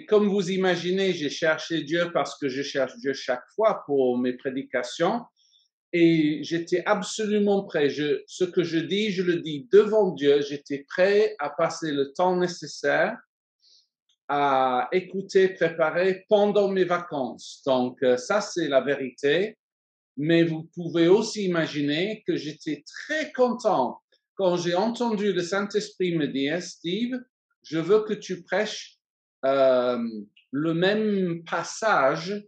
Comme vous imaginez, j'ai cherché Dieu parce que je cherche Dieu chaque fois pour mes prédications. Et j'étais absolument prêt. Ce que je dis, je le dis devant Dieu. J'étais prêt à passer le temps nécessaire à écouter, préparer pendant mes vacances. Donc, ça, c'est la vérité. Mais vous pouvez aussi imaginer que j'étais très content quand j'ai entendu le Saint-Esprit me dire, Steve, je veux que tu prêches euh, le même passage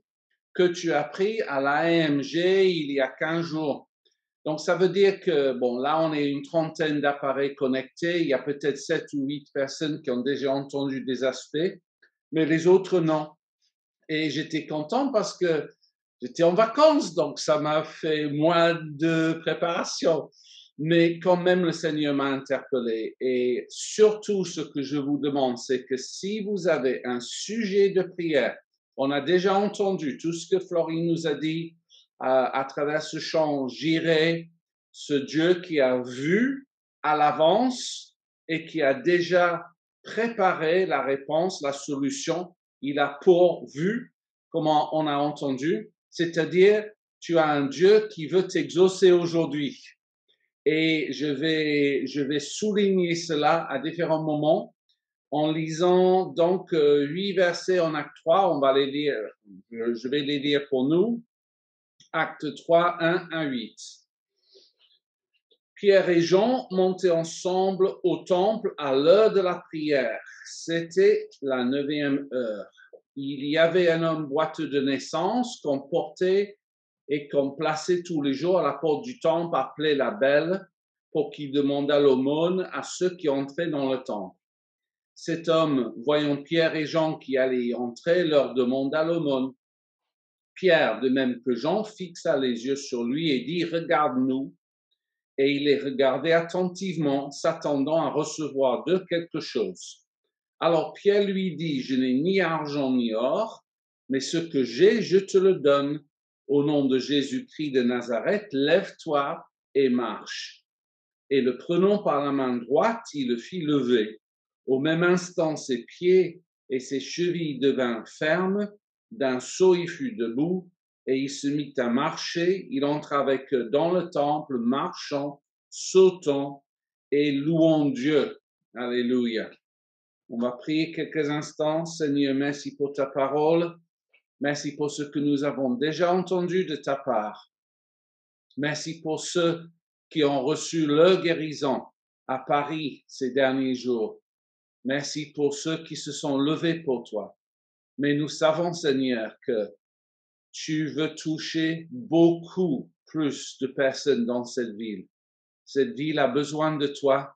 que tu as pris à l'AMG il y a 15 jours. Donc, ça veut dire que, bon, là, on est une trentaine d'appareils connectés. Il y a peut-être 7 ou 8 personnes qui ont déjà entendu des aspects, mais les autres, non. Et j'étais content parce que j'étais en vacances, donc ça m'a fait moins de préparation. Mais quand même, le Seigneur m'a interpellé. Et surtout, ce que je vous demande, c'est que si vous avez un sujet de prière, on a déjà entendu tout ce que Florine nous a dit à travers ce chant, j'irai, ce Dieu qui a vu à l'avance et qui a déjà préparé la réponse, la solution, il a pourvu, comment on a entendu, c'est-à-dire tu as un Dieu qui veut t'exaucer aujourd'hui. Et je vais souligner cela à différents moments en lisant donc 8 versets en acte 3. On va les lire, je vais les lire pour nous. Acte 3, 1 à 8. Pierre et Jean montaient ensemble au temple à l'heure de la prière. C'était la 9e heure. Il y avait un homme boiteux de naissance qu'on portait et qu'on plaçait tous les jours à la porte du temple appelé la Belle pour qu'il demandât l'aumône à ceux qui entraient dans le temple. Cet homme, voyant Pierre et Jean qui allaient y entrer, leur demanda l'aumône. Pierre, de même que Jean, fixa les yeux sur lui et dit, regarde-nous. Et il les regardait attentivement, s'attendant à recevoir d'eux quelque chose. Alors Pierre lui dit, je n'ai ni argent ni or, mais ce que j'ai, je te le donne. Au nom de Jésus-Christ de Nazareth, lève-toi et marche. Et le prenant par la main droite, il le fit lever. Au même instant, ses pieds et ses chevilles devinrent fermes. D'un saut, il fut debout et il se mit à marcher. Il entra avec eux dans le temple, marchant, sautant et louant Dieu. Alléluia. On va prier quelques instants. Seigneur, merci pour ta parole. Merci pour ce que nous avons déjà entendu de ta part. Merci pour ceux qui ont reçu leur guérison à Paris ces derniers jours. Merci pour ceux qui se sont levés pour toi. Mais nous savons, Seigneur, que tu veux toucher beaucoup plus de personnes dans cette ville. Cette ville a besoin de toi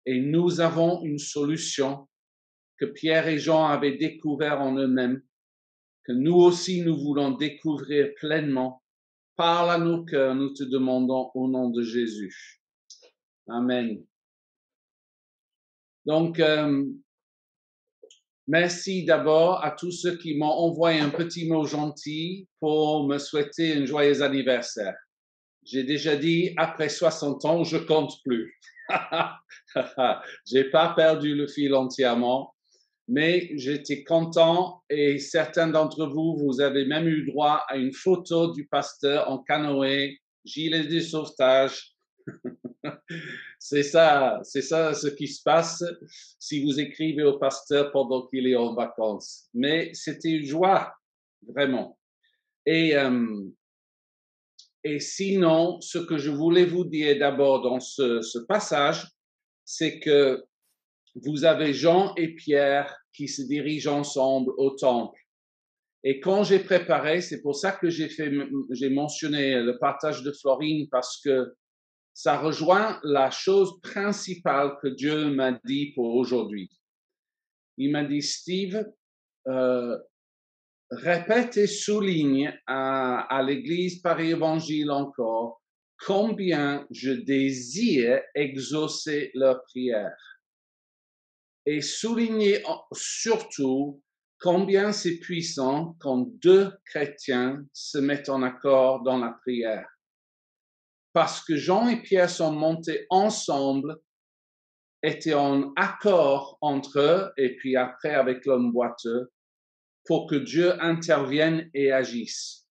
et nous avons une solution que Pierre et Jean avaient découvert en eux-mêmes, que nous aussi nous voulons découvrir pleinement. Parle à nos cœurs, nous te demandons au nom de Jésus. Amen. Donc, merci d'abord à tous ceux qui m'ont envoyé un petit mot gentil pour me souhaiter un joyeux anniversaire. J'ai déjà dit, après 60 ans, je compte plus. J'ai pas perdu le fil entièrement, mais j'étais content et certains d'entre vous, vous avez même eu droit à une photo du pasteur en canoë, gilet de sauvetage. C'est ça ce qui se passe si vous écrivez au pasteur pendant qu'il est en vacances. Mais c'était une joie, vraiment. Et sinon, ce que je voulais vous dire d'abord dans ce passage, c'est que vous avez Jean et Pierre qui se dirigent ensemble au temple. Et quand j'ai préparé, c'est pour ça que j'ai mentionné le partage de Florine parce que ça rejoint la chose principale que Dieu m'a dit pour aujourd'hui. Il m'a dit, Steve, répète et souligne à l'Église par évangile encore combien je désire exaucer leur prière. Et souligner surtout combien c'est puissant quand deux chrétiens se mettent en accord dans la prière. Parce que Jean et Pierre sont montés ensemble étaient en accord entre eux et puis après avec l'homme boiteux pour que Dieu intervienne et agisse.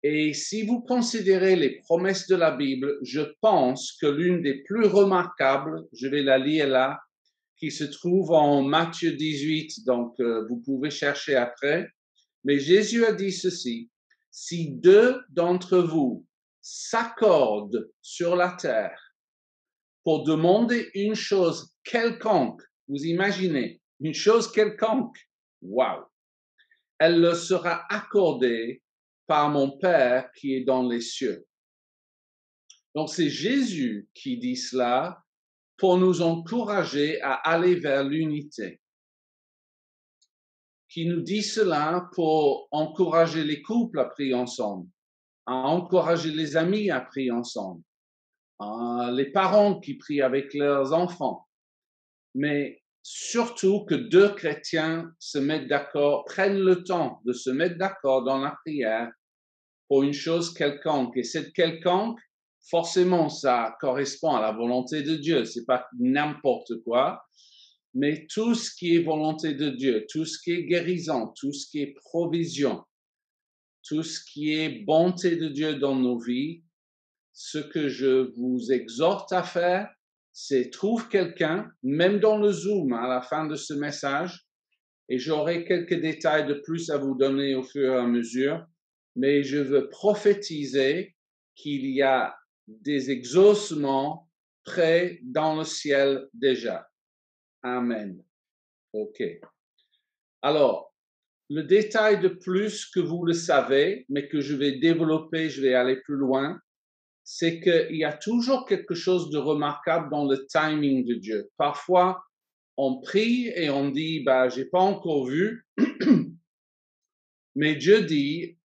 Et si vous considérez les promesses de la Bible, je pense que l'une des plus remarquables, je vais la lire là, qui se trouve en Matthieu 18, donc vous pouvez chercher après. Mais Jésus a dit ceci, si deux d'entre vous s'accordent sur la terre pour demander une chose quelconque, vous imaginez, une chose quelconque, waouh, elle leur sera accordée par mon Père qui est dans les cieux. Donc c'est Jésus qui dit cela pour nous encourager à aller vers l'unité, qui nous dit cela pour encourager les couples à prier ensemble, à encourager les amis à prier ensemble, les parents qui prient avec leurs enfants, mais surtout que deux chrétiens se mettent d'accord, prennent le temps de se mettre d'accord dans la prière pour une chose quelconque. Et cette quelconque, forcément, ça correspond à la volonté de Dieu. C'est pas n'importe quoi, mais tout ce qui est volonté de Dieu, tout ce qui est guérison, tout ce qui est provision, tout ce qui est bonté de Dieu dans nos vies, ce que je vous exhorte à faire, c'est trouve quelqu'un, même dans le Zoom à la fin de ce message, et j'aurai quelques détails de plus à vous donner au fur et à mesure, mais je veux prophétiser qu'il y a des exaucements prêts dans le ciel déjà. Amen. OK. Alors, le détail de plus que vous le savez, mais que je vais développer, je vais aller plus loin, c'est qu'il y a toujours quelque chose de remarquable dans le timing de Dieu. Parfois, on prie et on dit, bah, j'ai pas encore vu, mais Dieu dit,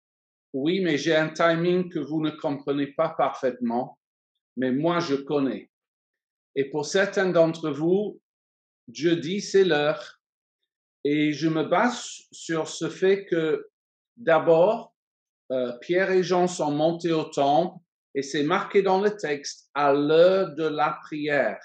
oui, mais j'ai un timing que vous ne comprenez pas parfaitement, mais moi je connais. Et pour certains d'entre vous, Dieu dit, c'est l'heure. Et je me base sur ce fait que d'abord, Pierre et Jean sont montés au temple et c'est marqué dans le texte à l'heure de la prière.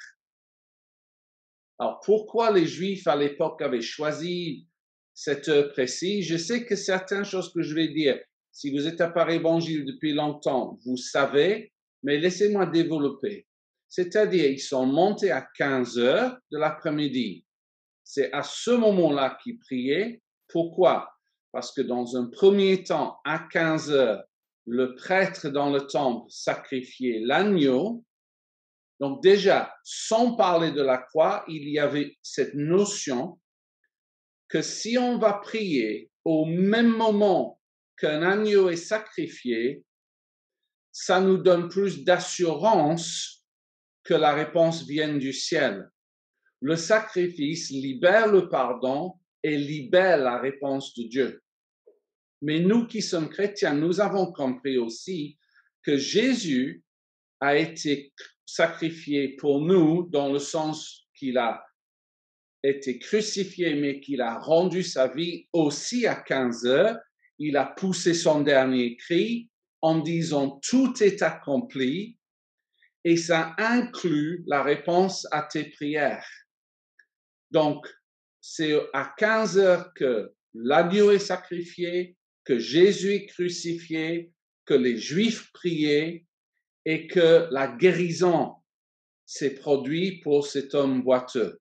Alors, pourquoi les Juifs à l'époque avaient choisi cette heure précise? Je sais que certaines choses que je vais dire, si vous êtes à Paris Évangile depuis longtemps, vous savez, mais laissez-moi développer. C'est-à-dire, ils sont montés à 15 heures de l'après-midi. C'est à ce moment-là qu'ils priaient. Pourquoi? Parce que dans un premier temps, à 15 heures, le prêtre dans le temple sacrifiait l'agneau. Donc déjà, sans parler de la croix, il y avait cette notion que si on va prier au même moment qu'un agneau est sacrifié, ça nous donne plus d'assurance que la réponse vienne du ciel. Le sacrifice libère le pardon et libère la réponse de Dieu. Mais nous qui sommes chrétiens, nous avons compris aussi que Jésus a été sacrifié pour nous dans le sens qu'il a été crucifié, mais qu'il a rendu sa vie aussi à 15 heures. Il a poussé son dernier cri en disant tout est accompli et ça inclut la réponse à tes prières. Donc, c'est à 15 heures que l'agneau est sacrifié, que Jésus est crucifié, que les Juifs priaient et que la guérison s'est produite pour cet homme boiteux.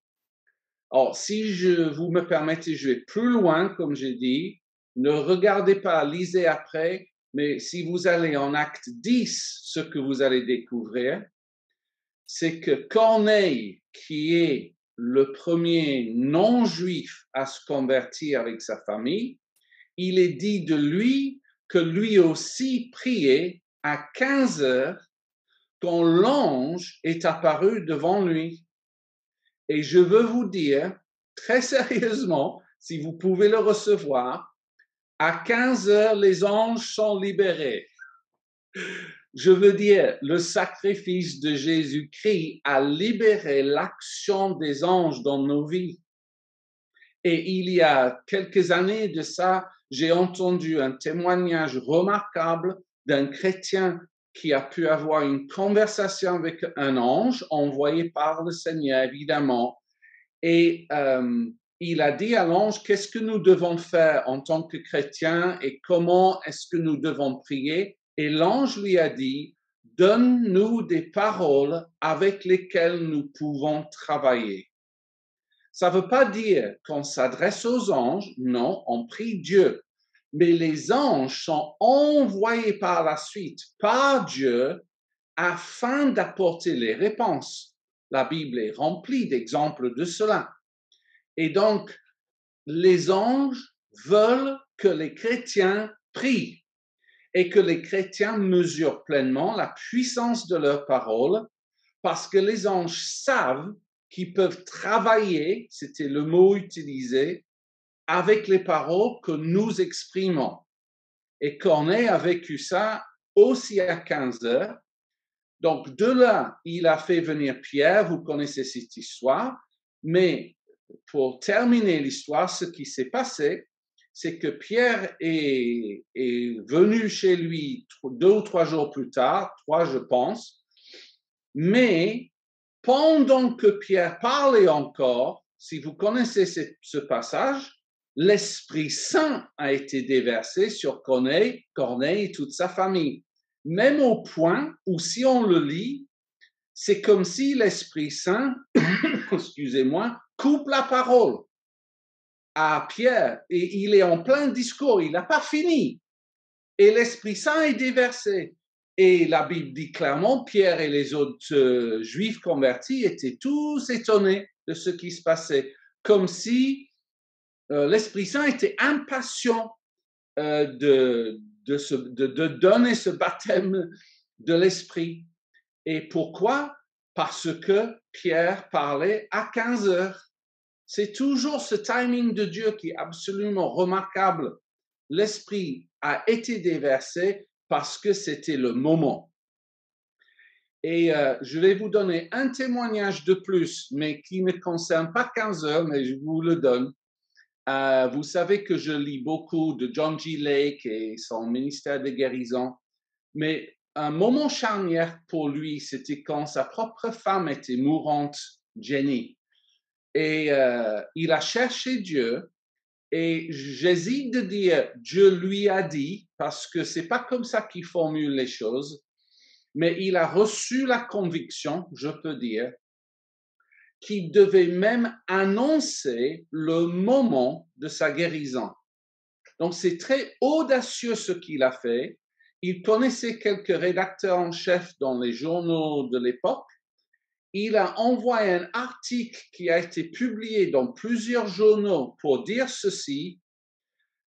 Alors, si vous me permettez, je vais plus loin, comme j'ai dit. Ne regardez pas, lisez après, mais si vous allez en Acte 10, ce que vous allez découvrir, c'est que Corneille, qui est le premier non-juif à se convertir avec sa famille, il est dit de lui que lui aussi priait à 15 heures quand l'ange est apparu devant lui. Et je veux vous dire, très sérieusement, si vous pouvez le recevoir, à 15 heures, les anges sont libérés. Je veux dire, le sacrifice de Jésus-Christ a libéré l'action des anges dans nos vies. Et il y a quelques années de ça, j'ai entendu un témoignage remarquable d'un chrétien qui a pu avoir une conversation avec un ange envoyé par le Seigneur, évidemment. Et il a dit à l'ange, qu'est-ce que nous devons faire en tant que chrétiens et comment est-ce que nous devons prier? Et l'ange lui a dit, donne-nous des paroles avec lesquelles nous pouvons travailler. Ça ne veut pas dire qu'on s'adresse aux anges, non, on prie Dieu. Mais les anges sont envoyés par la suite par Dieu afin d'apporter les réponses. La Bible est remplie d'exemples de cela. Et donc, les anges veulent que les chrétiens prient et que les chrétiens mesurent pleinement la puissance de leurs paroles parce que les anges savent qu'ils peuvent travailler, c'était le mot utilisé, avec les paroles que nous exprimons. Et Corneille a vécu ça aussi à 15 heures. Donc, de là, il a fait venir Pierre, vous connaissez cette histoire, mais pour terminer l'histoire, ce qui s'est passé, c'est que Pierre est venu chez lui 2 ou 3 jours plus tard, 3 je pense, mais pendant que Pierre parlait encore, si vous connaissez ce passage, l'Esprit Saint a été déversé sur Corneille et toute sa famille. Même au point où, si on le lit, c'est comme si l'Esprit Saint, excusez-moi, coupe la parole à Pierre et il est en plein discours, il n'a pas fini. Et l'Esprit Saint est déversé. Et la Bible dit clairement, Pierre et les autres juifs convertis étaient tous étonnés de ce qui se passait, comme si l'Esprit Saint était impatient de donner ce baptême de l'Esprit. Et pourquoi? Parce que Pierre parlait à 15 heures. C'est toujours ce timing de Dieu qui est absolument remarquable. L'Esprit a été déversé parce que c'était le moment. Et je vais vous donner un témoignage de plus, mais qui ne concerne pas 15 heures, mais je vous le donne. Vous savez que je lis beaucoup de John G. Lake et son ministère de guérison, mais un moment charnière pour lui, c'était quand sa propre femme était mourante, Jenny. Et il a cherché Dieu. Et j'hésite de dire Dieu lui a dit, parce que c'est pas comme ça qu'il formule les choses, mais il a reçu la conviction, je peux dire, qu'il devait même annoncer le moment de sa guérison. Donc c'est très audacieux ce qu'il a fait. Il connaissait quelques rédacteurs en chef dans les journaux de l'époque. Il a envoyé un article qui a été publié dans plusieurs journaux pour dire ceci.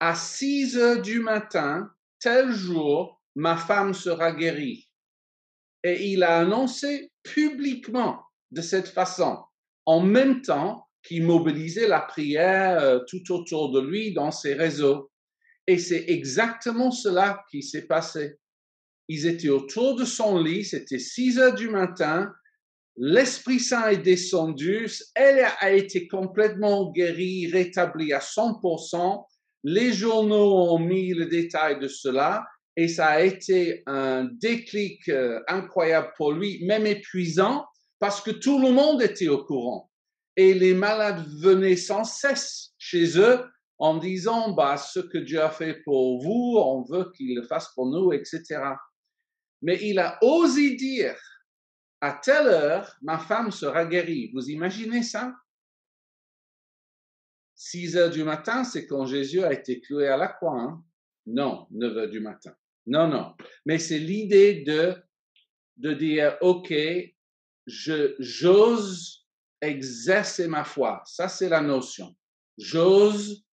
À 6 heures du matin, tel jour, ma femme sera guérie. Et il a annoncé publiquement de cette façon, en même temps qu'il mobilisait la prière tout autour de lui dans ses réseaux. Et c'est exactement cela qui s'est passé. Ils étaient autour de son lit, c'était 6 heures du matin, l'Esprit Saint est descendu, elle a été complètement guérie, rétablie à 100%. Les journaux ont mis le détail de cela et ça a été un déclic incroyable pour lui, même épuisant, parce que tout le monde était au courant. Et les malades venaient sans cesse chez eux en disant, bah, ce que Dieu a fait pour vous, on veut qu'il le fasse pour nous, etc. Mais il a osé dire, à telle heure, ma femme sera guérie. Vous imaginez ça? 6 heures du matin, c'est quand Jésus a été cloué à la croix. Hein? Non, 9 heures du matin. Non, non. Mais c'est l'idée de dire, OK, j'ose exercer ma foi. Ça, c'est la notion. J'ose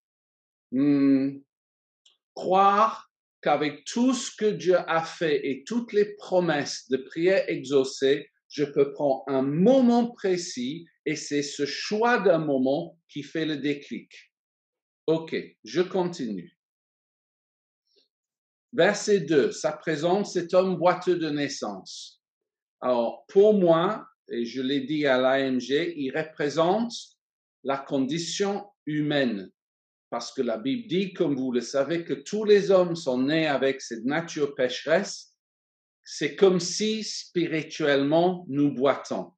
croire qu'avec tout ce que Dieu a fait et toutes les promesses de prière exaucée, je peux prendre un moment précis et c'est ce choix d'un moment qui fait le déclic. OK, je continue. Verset 2, ça présente cet homme boiteux de naissance. Alors, pour moi, et je l'ai dit à l'AMG, il représente la condition humaine. Parce que la Bible dit, comme vous le savez, que tous les hommes sont nés avec cette nature pécheresse c'est comme si spirituellement nous boitons.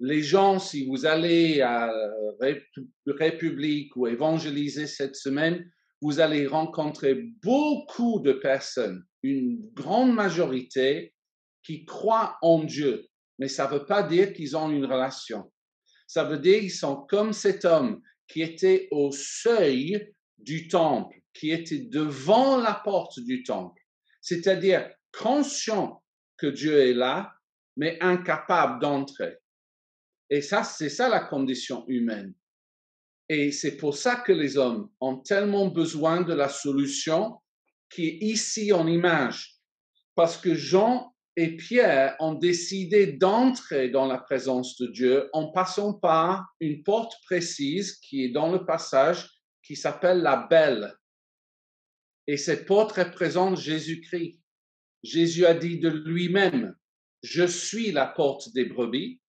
Les gens, si vous allez à République ou évangéliser cette semaine, vous allez rencontrer beaucoup de personnes, une grande majorité qui croient en Dieu, mais ça ne veut pas dire qu'ils ont une relation. Ça veut dire qu'ils sont comme cet homme qui était au seuil du temple, qui était devant la porte du temple, c'est-à-dire conscient que Dieu est là, mais incapable d'entrer. Et ça, c'est ça la condition humaine. Et c'est pour ça que les hommes ont tellement besoin de la solution qui est ici en image. Parce que Jean et Pierre ont décidé d'entrer dans la présence de Dieu en passant par une porte précise qui est dans le passage qui s'appelle la Belle. Et cette porte représente Jésus-Christ. Jésus a dit de lui-même, « Je suis la porte des brebis ».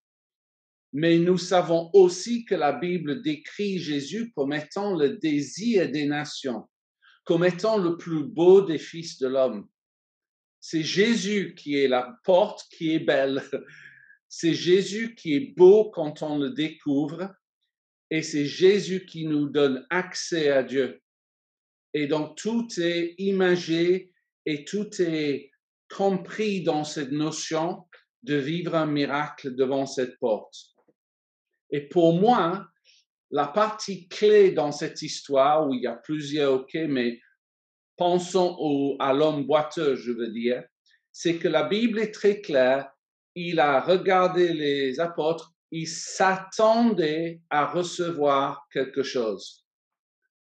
Mais nous savons aussi que la Bible décrit Jésus comme étant le désir des nations, comme étant le plus beau des fils de l'homme. C'est Jésus qui est la porte qui est belle. C'est Jésus qui est beau quand on le découvre. Et c'est Jésus qui nous donne accès à Dieu. Et donc tout est imagé et tout est compris dans cette notion de vivre un miracle devant cette porte. Et pour moi, la partie clé dans cette histoire, où il y a plusieurs OK, mais pensons à l'homme boiteux, je veux dire, c'est que la Bible est très claire. Il a regardé les apôtres, il s'attendait à recevoir quelque chose.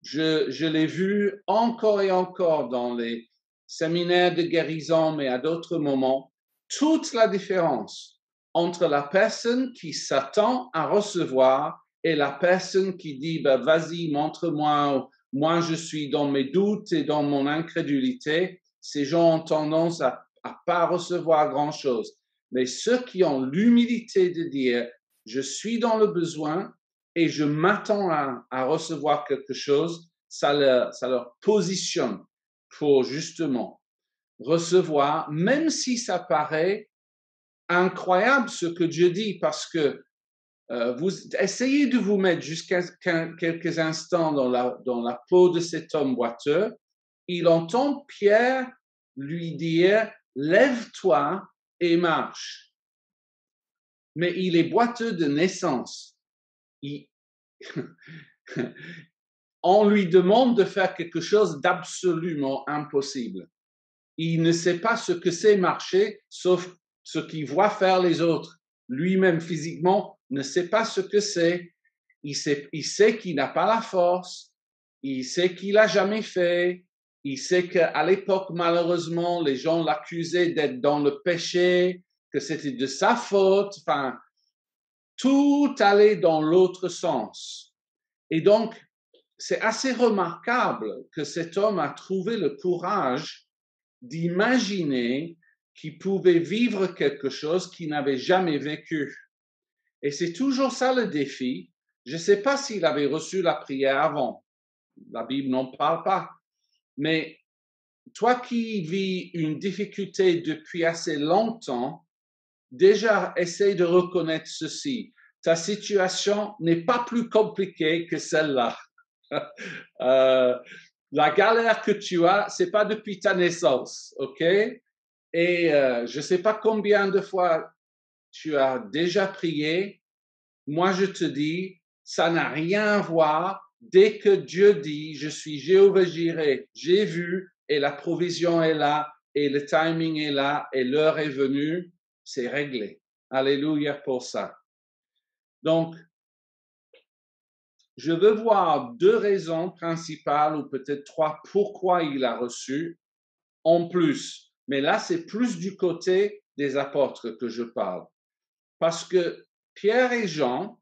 Je l'ai vu encore et encore dans les séminaires de guérison, mais à d'autres moments, toute la différence entre la personne qui s'attend à recevoir et la personne qui dit vas-y, montre-moi, moi je suis dans mes doutes et dans mon incrédulité. Ces gens ont tendance à pas recevoir grand-chose. Mais ceux qui ont l'humilité de dire je suis dans le besoin et je m'attends à recevoir quelque chose, ça leur positionne pour justement recevoir, même si ça paraît incroyable ce que Dieu dit, parce que vous essayez de vous mettre jusqu'à quelques instants dans la peau de cet homme boiteux. Il entend Pierre lui dire « Lève-toi et marche ». Mais il est boiteux de naissance. On lui demande de faire quelque chose d'absolument impossible. Il ne sait pas ce que c'est marcher, sauf ce qu'il voit faire les autres. Lui-même, physiquement, ne sait pas ce que c'est. Il sait qu'il n'a pas la force. Il sait qu'il n'a jamais fait. Il sait qu'à l'époque, malheureusement, les gens l'accusaient d'être dans le péché, que c'était de sa faute. Enfin, tout allait dans l'autre sens. Et donc, c'est assez remarquable que cet homme a trouvé le courage d'imaginer qu'il pouvait vivre quelque chose qu'il n'avait jamais vécu. Et c'est toujours ça le défi. Je ne sais pas s'il avait reçu la prière avant. La Bible n'en parle pas. Mais toi qui vis une difficulté depuis assez longtemps, déjà essaie de reconnaître ceci. Ta situation n'est pas plus compliquée que celle-là. La galère que tu as, c'est pas depuis ta naissance, ok? Et je sais pas combien de fois tu as déjà prié. Moi, je te dis, ça n'a rien à voir. Dès que Dieu dit, je suis Jéhovah Jireh, j'ai vu, et la provision est là, et le timing est là, et l'heure est venue, c'est réglé. Alléluia pour ça. Donc, je veux voir deux raisons principales, ou peut-être trois, pourquoi il a reçu en plus. Mais là, c'est plus du côté des apôtres que je parle. Parce que Pierre et Jean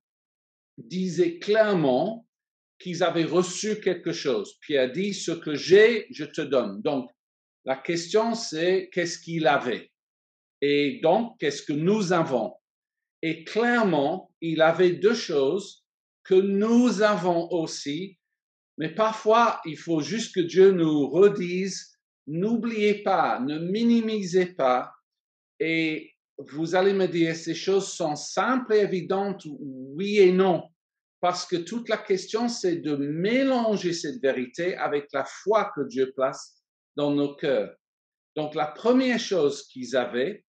disaient clairement qu'ils avaient reçu quelque chose. Pierre dit, ce que j'ai, je te donne. Donc, la question, c'est qu'est-ce qu'il avait? Et donc, qu'est-ce que nous avons? Et clairement, il avait deux choses que nous avons aussi, mais parfois, il faut juste que Dieu nous redise, n'oubliez pas, ne minimisez pas Et vous allez me dire, ces choses sont simples et évidentes, oui et non, parce que toute la question, c'est de mélanger cette vérité avec la foi que Dieu place dans nos cœurs. Donc, la première chose qu'ils avaient,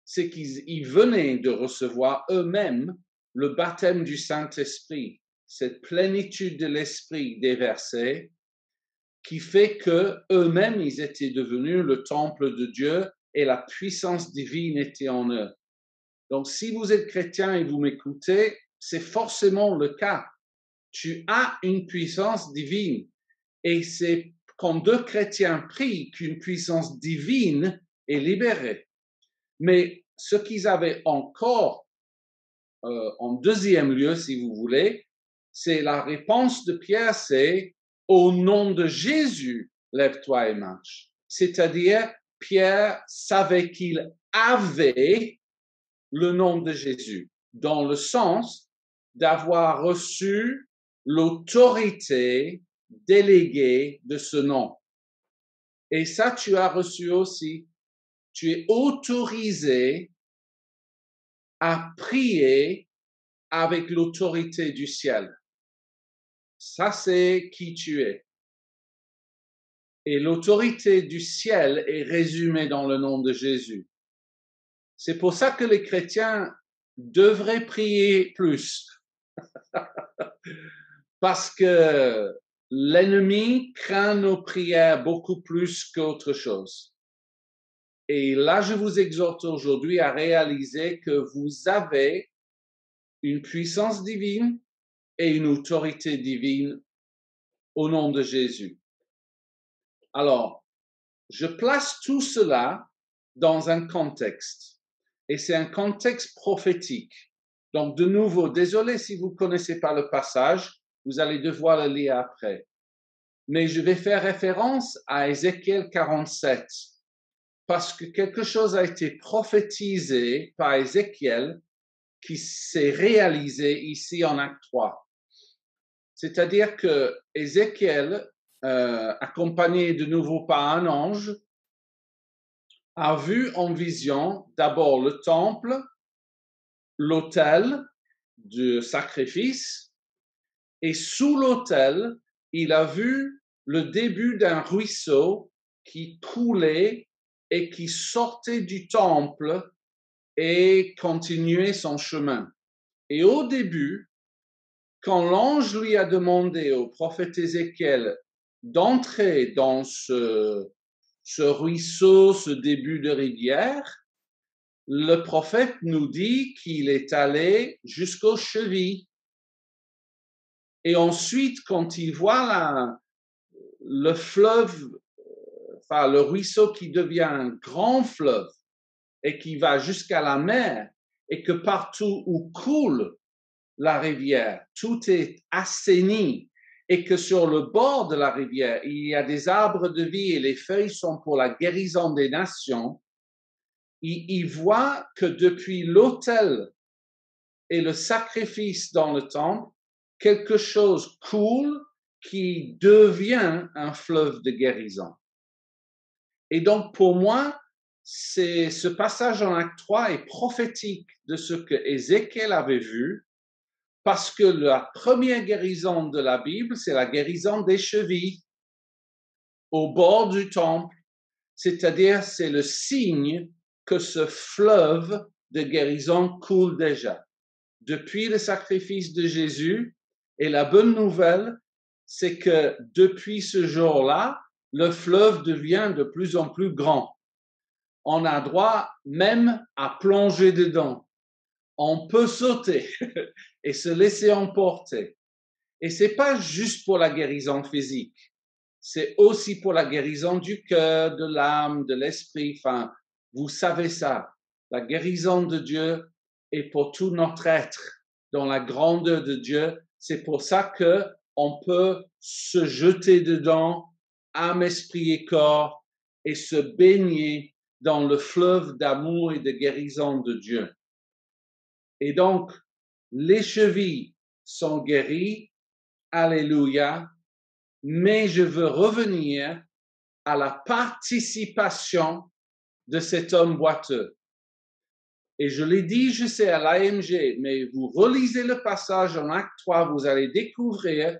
c'est qu'ils venaient de recevoir eux-mêmes le baptême du Saint-Esprit, cette plénitude de l'Esprit déversée, qui fait que eux-mêmes, ils étaient devenus le temple de Dieu et la puissance divine était en eux. Donc, si vous êtes chrétien et vous m'écoutez, c'est forcément le cas. Tu as une puissance divine. Et c'est quand deux chrétiens prient qu'une puissance divine est libérée. Mais ce qu'ils avaient encore en deuxième lieu, si vous voulez, c'est la réponse de Pierre, c'est au nom de Jésus, lève-toi et marche. C'est-à-dire, Pierre savait qu'il avait le nom de Jésus, dans le sens d'avoir reçu l'autorité déléguée de ce nom. Et ça, tu as reçu aussi. Tu es autorisé à prier avec l'autorité du ciel. Ça, c'est qui tu es. Et l'autorité du ciel est résumée dans le nom de Jésus. C'est pour ça que les chrétiens devraient prier plus. Parce que l'ennemi craint nos prières beaucoup plus qu'autre chose. Et là, je vous exhorte aujourd'hui à réaliser que vous avez une puissance divine et une autorité divine au nom de Jésus. Alors, je place tout cela dans un contexte. Et c'est un contexte prophétique. Donc, de nouveau, désolé si vous ne connaissez pas le passage, vous allez devoir le lire après. Mais je vais faire référence à Ézéchiel 47, parce que quelque chose a été prophétisé par Ézéchiel qui s'est réalisé ici en Acte 3. C'est-à-dire que Ézéchiel, accompagné de nouveau par un ange, a vu en vision d'abord le temple, l'autel de sacrifice, et sous l'autel, il a vu le début d'un ruisseau qui coulait et qui sortait du temple et continuait son chemin. Et au début, quand l'ange lui a demandé au prophète Ézéchiel d'entrer dans ce ruisseau, ce début de rivière, le prophète nous dit qu'il est allé jusqu'aux chevilles. Et ensuite, quand il voit le fleuve, enfin le ruisseau qui devient un grand fleuve et qui va jusqu'à la mer, et que partout où coule la rivière, tout est assaini, et que sur le bord de la rivière, il y a des arbres de vie et les feuilles sont pour la guérison des nations, il voit que depuis l'autel et le sacrifice dans le temple, quelque chose coule qui devient un fleuve de guérison. Et donc, pour moi, ce passage en Acte 3 est prophétique de ce que Ézéchiel avait vu, parce que la première guérison de la Bible, c'est la guérison des chevilles au bord du temple, c'est-à-dire c'est le signe que ce fleuve de guérison coule déjà. Depuis le sacrifice de Jésus, et la bonne nouvelle, c'est que depuis ce jour-là, le fleuve devient de plus en plus grand. On a droit même à plonger dedans. On peut sauter et se laisser emporter. Et c'est pas juste pour la guérison physique. C'est aussi pour la guérison du cœur, de l'âme, de l'esprit. Enfin, vous savez ça. La guérison de Dieu est pour tout notre être dans la grandeur de Dieu. C'est pour ça que on peut se jeter dedans, âme, esprit et corps, et se baigner dans le fleuve d'amour et de guérison de Dieu. Et donc, les chevilles sont guéries, alléluia, mais je veux revenir à la participation de cet homme boiteux. Et je l'ai dit, je sais, à l'AMG, mais vous relisez le passage en Acte 3, vous allez découvrir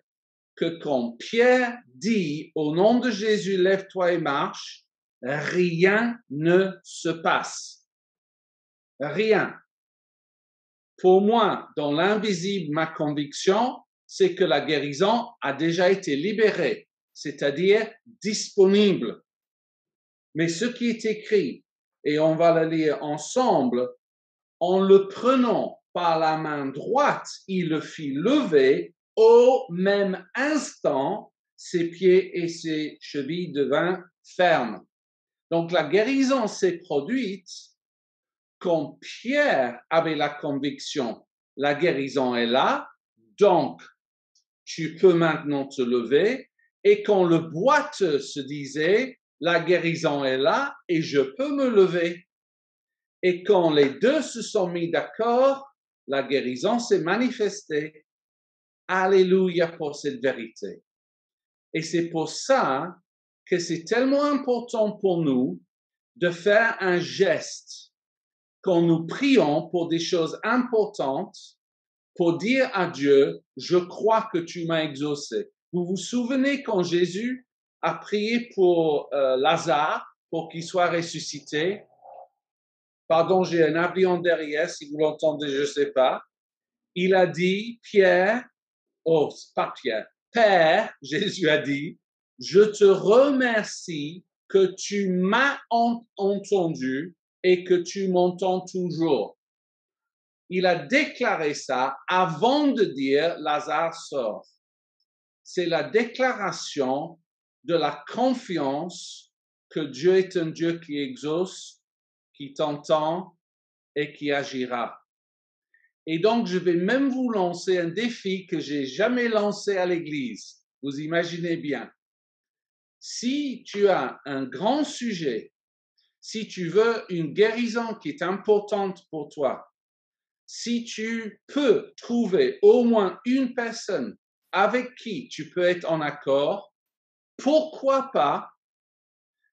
que quand Pierre dit au nom de Jésus, lève-toi et marche, rien ne se passe. Rien. Pour moi, dans l'invisible, ma conviction, c'est que la guérison a déjà été libérée, c'est-à-dire disponible. Mais ce qui est écrit, et on va le lire ensemble, en le prenant par la main droite, il le fit lever. Au même instant, ses pieds et ses chevilles devinrent fermes. Donc la guérison s'est produite quand Pierre avait la conviction, la guérison est là, donc tu peux maintenant te lever. Et quand le boiteux se disait, la guérison est là et je peux me lever. Et quand les deux se sont mis d'accord, la guérison s'est manifestée. Alléluia pour cette vérité. Et c'est pour ça que c'est tellement important pour nous de faire un geste quand nous prions pour des choses importantes, pour dire à Dieu, je crois que tu m'as exaucé. Vous vous souvenez quand Jésus a prié pour Lazare, pour qu'il soit ressuscité? Pardon, j'ai un avion derrière, si vous l'entendez, je ne sais pas. Il a dit, Pierre, oh, pas Pierre, Père, Jésus a dit, je te remercie que tu m'as entendu et que tu m'entends toujours. Il a déclaré ça avant de dire Lazare sort. C'est la déclaration de la confiance que Dieu est un Dieu qui exauce, qui t'entend et qui agira. Et donc, je vais même vous lancer un défi que j'ai jamais lancé à l'Église. Vous imaginez bien. Si tu as un grand sujet, si tu veux une guérison qui est importante pour toi, si tu peux trouver au moins une personne avec qui tu peux être en accord, pourquoi pas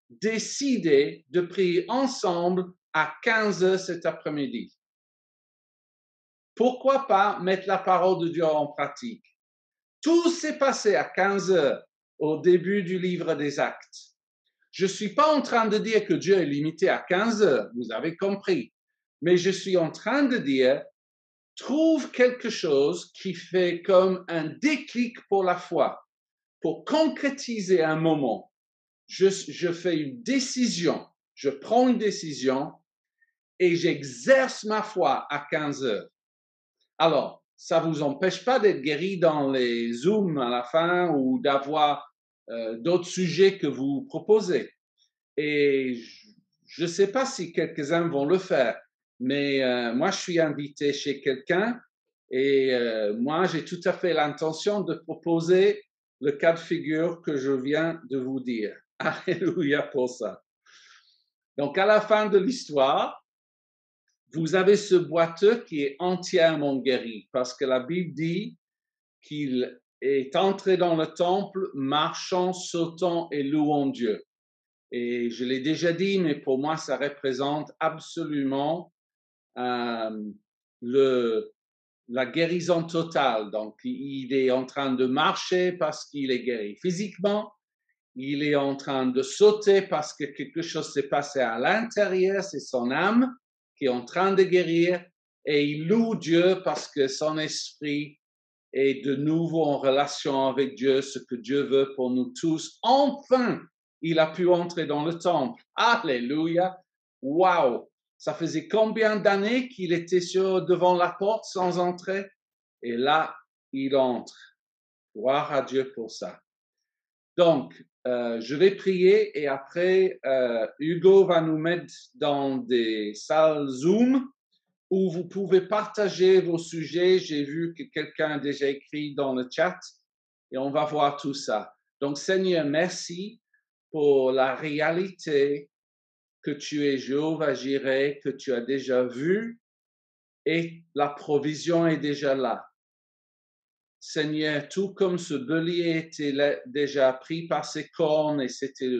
décider de prier ensemble à 15 heures cet après-midi? Pourquoi pas mettre la parole de Dieu en pratique? Tout s'est passé à 15 heures au début du livre des Actes. Je ne suis pas en train de dire que Dieu est limité à 15 heures, vous avez compris. Mais je suis en train de dire, trouve quelque chose qui fait comme un déclic pour la foi, pour concrétiser un moment. Je fais une décision, je prends une décision et j'exerce ma foi à 15 heures. Alors, ça ne vous empêche pas d'être guéri dans les Zooms à la fin ou d'avoir d'autres sujets que vous proposez. Et je ne sais pas si quelques-uns vont le faire, mais moi, je suis invité chez quelqu'un et moi, j'ai tout à fait l'intention de proposer le cas de figure que je viens de vous dire. Alléluia pour ça. Donc, à la fin de l'histoire, vous avez ce boiteux qui est entièrement guéri parce que la Bible dit qu'il est entré dans le temple marchant, sautant et louant Dieu. Et je l'ai déjà dit, mais pour moi, ça représente absolument la guérison totale. Donc, il est en train de marcher parce qu'il est guéri physiquement. Il est en train de sauter parce que quelque chose s'est passé à l'intérieur, c'est son âme qui est en train de guérir. Et il loue Dieu parce que son esprit est de nouveau en relation avec Dieu, ce que Dieu veut pour nous tous. Enfin, il a pu entrer dans le temple. Alléluia. Waouh. Ça faisait combien d'années qu'il était devant la porte sans entrer? Et là, il entre. Gloire à Dieu pour ça. Donc, je vais prier et après, Hugo va nous mettre dans des salles Zoom où vous pouvez partager vos sujets. J'ai vu que quelqu'un a déjà écrit dans le chat et on va voir tout ça. Donc, Seigneur, merci pour la réalité que tu es Jéhovah Jireh, que tu as déjà vu et la provision est déjà là. Seigneur, tout comme ce bélier était déjà pris par ses cornes et c'était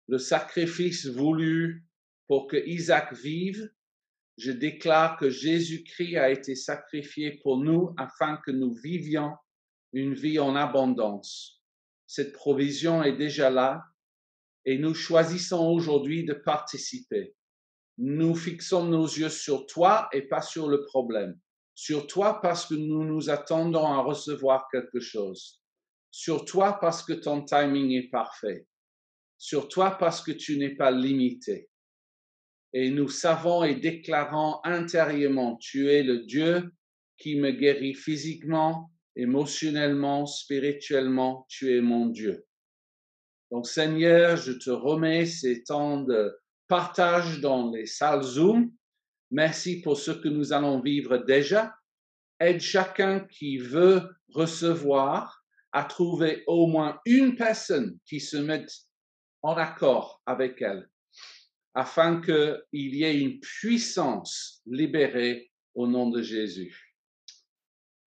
le sacrifice voulu pour que Isaac vive, Je déclare que Jésus-Christ a été sacrifié pour nous afin que nous vivions une vie en abondance. Cette provision est déjà là et nous choisissons aujourd'hui de participer. Nous fixons nos yeux sur toi et pas sur le problème. Sur toi parce que nous nous attendons à recevoir quelque chose. Sur toi parce que ton timing est parfait. Sur toi parce que tu n'es pas limité. Et nous savons et déclarons intérieurement, tu es le Dieu qui me guérit physiquement, émotionnellement, spirituellement, tu es mon Dieu. Donc Seigneur, je te remets ces temps de partage dans les salles Zoom. Merci pour ce que nous allons vivre déjà. Aide chacun qui veut recevoir à trouver au moins une personne qui se mette en accord avec elle, afin qu'il y ait une puissance libérée au nom de Jésus.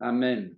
Amen.